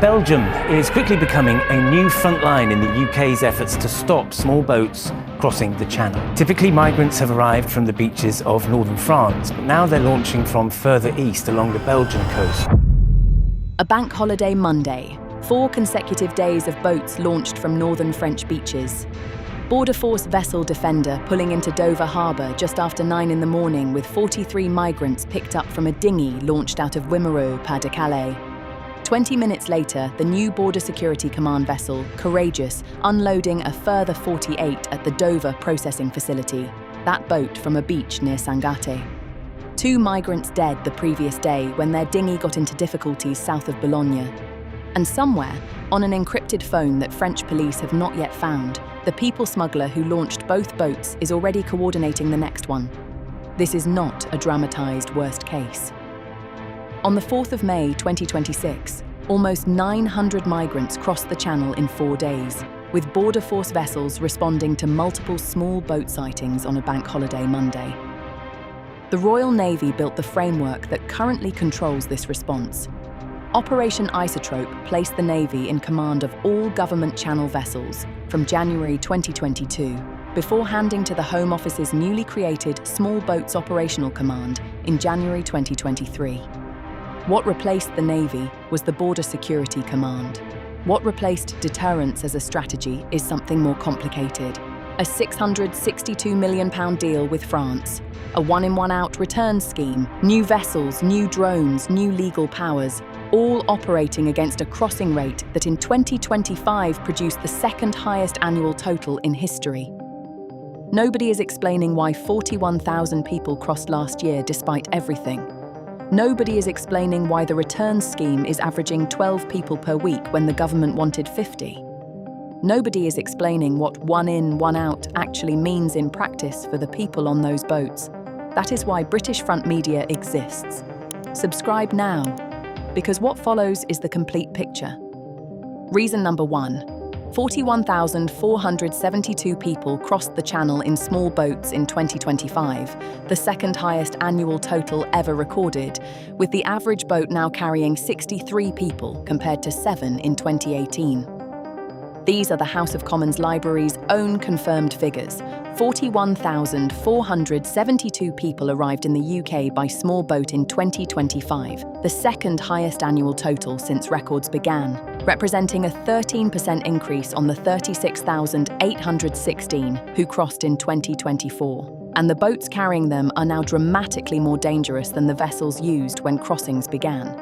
Belgium is quickly becoming a new front line in the UK's efforts to stop small boats crossing the channel. Typically, migrants have arrived from the beaches of northern France, but now they're launching from further east along the Belgian coast. A bank holiday Monday. 4 consecutive days of boats launched from northern French beaches. Border Force vessel Defender pulling into Dover harbour just after 9 in the morning with 43 migrants picked up from a dinghy launched out of Wimereux, Pas de Calais. 20 minutes later, the new Border Security Command vessel, Courageous, unloading a further 48 at the Dover processing facility, that boat from a beach near Sangatte. 2 migrants dead the previous day when their dinghy got into difficulties south of Boulogne. And somewhere, on an encrypted phone that French police have not yet found, the people smuggler who launched both boats is already coordinating the next one. This is not a dramatised worst case. On the 4th of May 2026, almost 900 migrants crossed the channel in 4 days, with Border Force vessels responding to multiple small boat sightings on a bank holiday Monday. The Royal Navy built the framework that currently controls this response. Operation Isotrope placed the Navy in command of all government channel vessels from January 2022, before handing to the Home Office's newly created Small Boats Operational Command in January 2023. What replaced the Navy was the Border Security Command. What replaced deterrence as a strategy is something more complicated. A £662 million deal with France, a one-in one-out return scheme, new vessels, new drones, new legal powers, all operating against a crossing rate that in 2025 produced the second highest annual total in history. Nobody is explaining why 41,000 people crossed last year despite everything. Nobody is explaining why the return scheme is averaging 12 people per week when the government wanted 50. Nobody is explaining what one in, one out actually means in practice for the people on those boats. That is why British Front Media exists. Subscribe now, because what follows is the complete picture. Reason number 1. 41,472 people crossed the channel in small boats in 2025, the second highest annual total ever recorded, with the average boat now carrying 63 people compared to 7 in 2018. These are the House of Commons Library's own confirmed figures. 41,472 people arrived in the UK by small boat in 2025, the second highest annual total since records began, representing a 13% increase on the 36,816 who crossed in 2024. And the boats carrying them are now dramatically more dangerous than the vessels used when crossings began.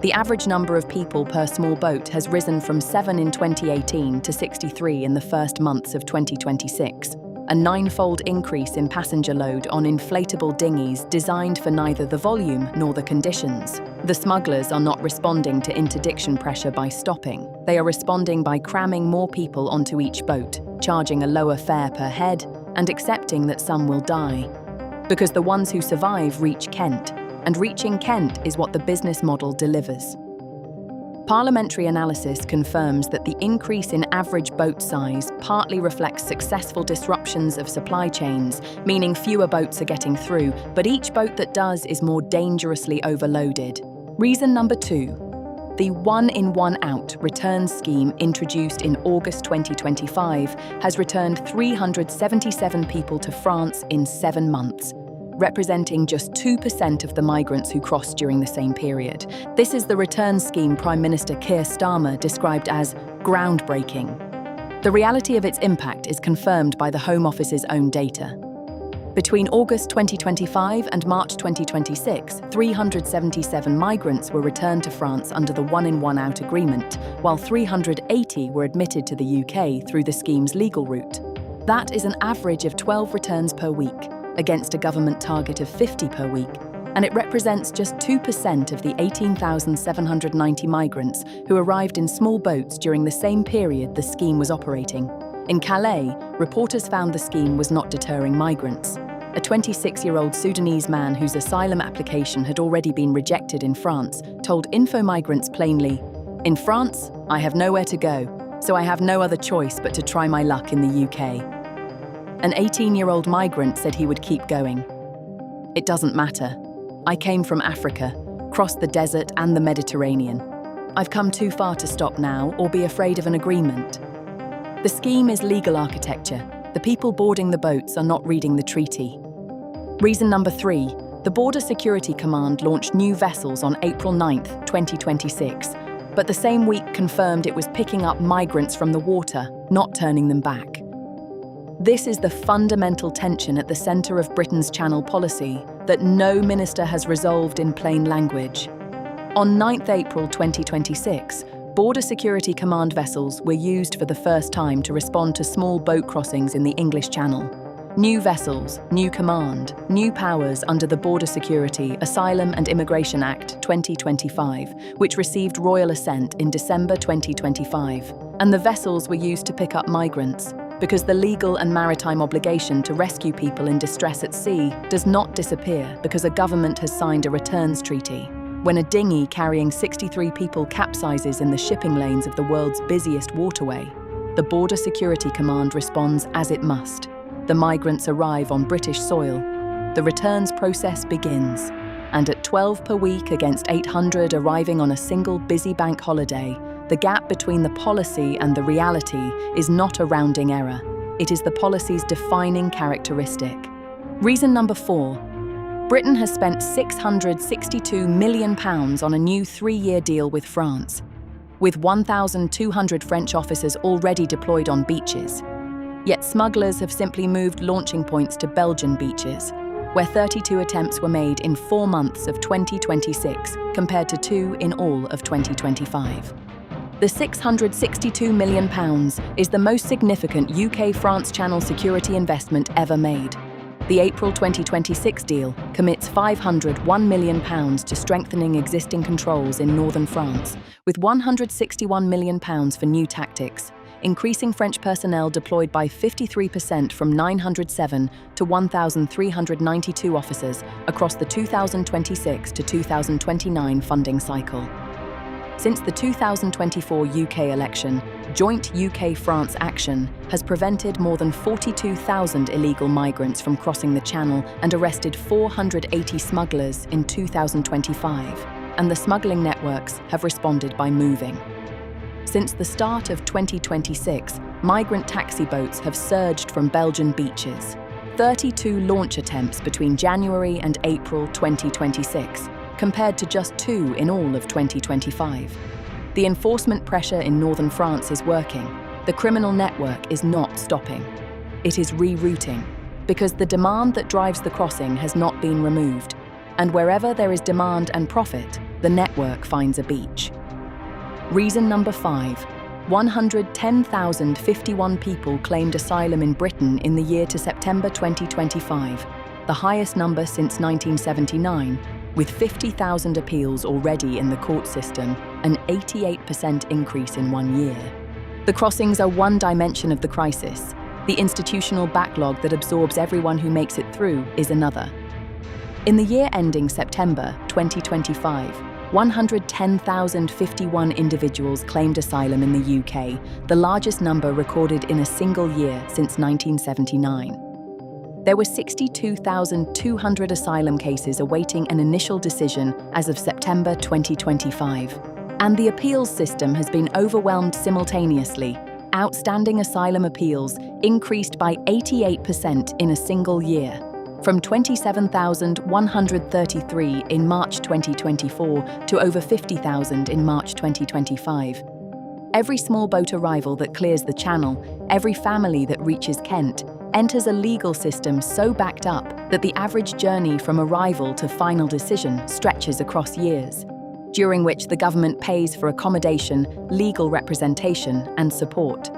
The average number of people per small boat has risen from 7 in 2018 to 63 in the first months of 2026, a 9-fold increase in passenger load on inflatable dinghies designed for neither the volume nor the conditions. The smugglers are not responding to interdiction pressure by stopping. They are responding by cramming more people onto each boat, charging a lower fare per head, and accepting that some will die. Because the ones who survive reach Kent, and reaching Kent is what the business model delivers. Parliamentary analysis confirms that the increase in average boat size partly reflects successful disruptions of supply chains, meaning fewer boats are getting through, but each boat that does is more dangerously overloaded. Reason number 2. The one-in, one-out return scheme introduced in August 2025 has returned 377 people to France in 7 months, representing just 2% of the migrants who crossed during the same period. This is the return scheme Prime Minister Keir Starmer described as groundbreaking. The reality of its impact is confirmed by the Home Office's own data. Between August 2025 and March 2026, 377 migrants were returned to France under the one-in, one-out agreement, while 380 were admitted to the UK through the scheme's legal route. That is an average of 12 returns per week, against a government target of 50 per week, and it represents just 2% of the 18,790 migrants who arrived in small boats during the same period the scheme was operating. In Calais, reporters found the scheme was not deterring migrants. A 26-year-old Sudanese man whose asylum application had already been rejected in France told Info Migrants plainly, "In France, I have nowhere to go, so I have no other choice but to try my luck in the UK." An 18-year-old migrant said he would keep going. "It doesn't matter. I came from Africa, crossed the desert and the Mediterranean. I've come too far to stop now or be afraid of an agreement. The scheme is legal architecture. The people boarding the boats are not reading the treaty. Reason number 3, the Border Security Command launched new vessels on April 9, 2026, but the same week confirmed it was picking up migrants from the water, not turning them back. This is the fundamental tension at the centre of Britain's Channel policy that no minister has resolved in plain language. On 9 April 2026, Border Security Command vessels were used for the first time to respond to small boat crossings in the English Channel. New vessels, new command, new powers under the Border Security, Asylum and Immigration Act 2025, which received royal assent in December 2025. And the vessels were used to pick up migrants, because the legal and maritime obligation to rescue people in distress at sea does not disappear because a government has signed a returns treaty. When a dinghy carrying 63 people capsizes in the shipping lanes of the world's busiest waterway, the Border Security Command responds as it must. The migrants arrive on British soil. The returns process begins. And at 12 per week against 800 arriving on a single busy bank holiday, the gap between the policy and the reality is not a rounding error. It is the policy's defining characteristic. Reason number 4. Britain has spent £662 million on a new 3-year deal with France, with 1,200 French officers already deployed on beaches. Yet smugglers have simply moved launching points to Belgian beaches, where 32 attempts were made in 4 months of 2026, compared to 2 in all of 2025. The £662 million is the most significant UK-France Channel security investment ever made. The April 2026 deal commits £501 million to strengthening existing controls in northern France, with £161 million for new tactics, increasing French personnel deployed by 53% from 907 to 1,392 officers across the 2026 to 2029 funding cycle. Since the 2024 UK election, joint UK-France action has prevented more than 42,000 illegal migrants from crossing the Channel and arrested 480 smugglers in 2025, and the smuggling networks have responded by moving. Since the start of 2026, migrant taxi boats have surged from Belgian beaches. 32 launch attempts between January and April 2026, compared to just 2 in all of 2025. The enforcement pressure in northern France is working. The criminal network is not stopping. It is rerouting, because the demand that drives the crossing has not been removed. And wherever there is demand and profit, the network finds a beach. Reason number 5. 110,051 people claimed asylum in Britain in the year to September 2025, the highest number since 1979, with 50,000 appeals already in the court system, an 88% increase in 1 year. The crossings are one dimension of the crisis. The institutional backlog that absorbs everyone who makes it through is another. In the year ending September 2025, 110,051 individuals claimed asylum in the UK, the largest number recorded in a single year since 1979. There were 62,200 asylum cases awaiting an initial decision as of September 2025. And the appeals system has been overwhelmed simultaneously. Outstanding asylum appeals increased by 88% in a single year, from 27,133 in March 2024 to over 50,000 in March 2025. Every small boat arrival that clears the Channel, every family that reaches Kent, enters a legal system so backed up that the average journey from arrival to final decision stretches across years, during which the government pays for accommodation, legal representation, and support.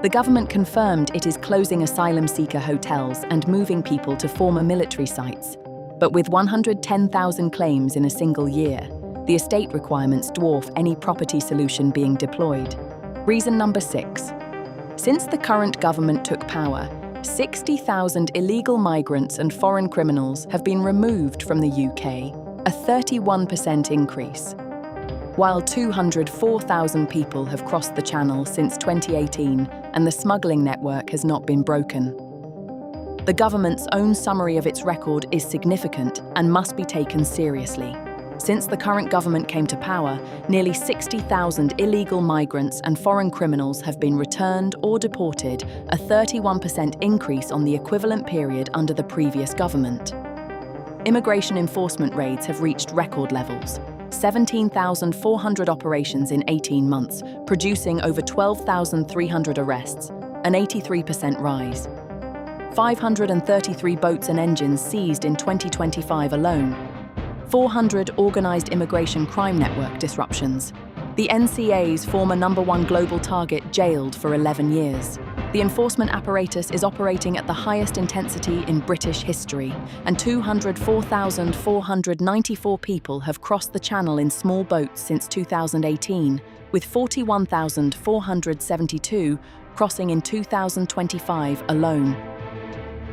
The government confirmed it is closing asylum seeker hotels and moving people to former military sites. But with 110,000 claims in a single year, the estate requirements dwarf any property solution being deployed. Reason number 6. Since the current government took power, 60,000 illegal migrants and foreign criminals have been removed from the UK, a 31% increase. While 204,000 people have crossed the Channel since 2018 and the smuggling network has not been broken. The government's own summary of its record is significant and must be taken seriously. Since the current government came to power, nearly 60,000 illegal migrants and foreign criminals have been returned or deported, a 31% increase on the equivalent period under the previous government. Immigration enforcement raids have reached record levels. 17,400 operations in 18 months, producing over 12,300 arrests, an 83% rise. 533 boats and engines seized in 2025 alone. 400 organised immigration crime network disruptions. The NCA's former #1 global target jailed for 11 years. The enforcement apparatus is operating at the highest intensity in British history, and 204,494 people have crossed the Channel in small boats since 2018, with 41,472 crossing in 2025 alone.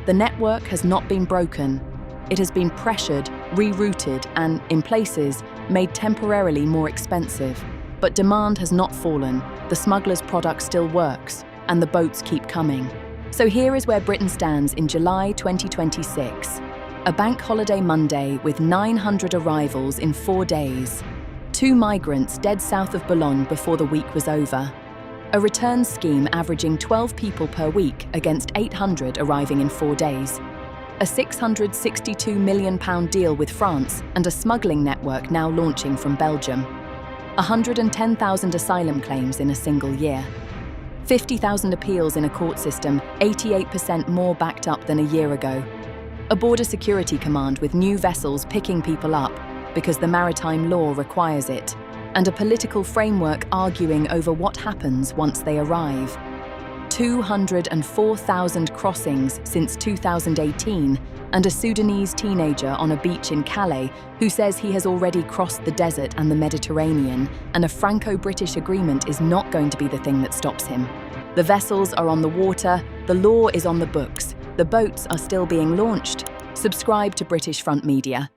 The network has not been broken. It has been pressured, rerouted, and, in places, made temporarily more expensive. But demand has not fallen, the smugglers' product still works, and the boats keep coming. So here is where Britain stands in July 2026. A bank holiday Monday with 900 arrivals in 4 days. 2 migrants dead south of Boulogne before the week was over. A return scheme averaging 12 people per week against 800 arriving in 4 days. A £662 million deal with France and a smuggling network now launching from Belgium. 110,000 asylum claims in a single year. 50,000 appeals in a court system, 88% more backed up than a year ago. A border security command with new vessels picking people up because the maritime law requires it. And a political framework arguing over what happens once they arrive. 204,000 crossings since 2018, and a Sudanese teenager on a beach in Calais who says he has already crossed the desert and the Mediterranean, and a Franco-British agreement is not going to be the thing that stops him. The vessels are on the water, the law is on the books, the boats are still being launched. Subscribe to British Front Media.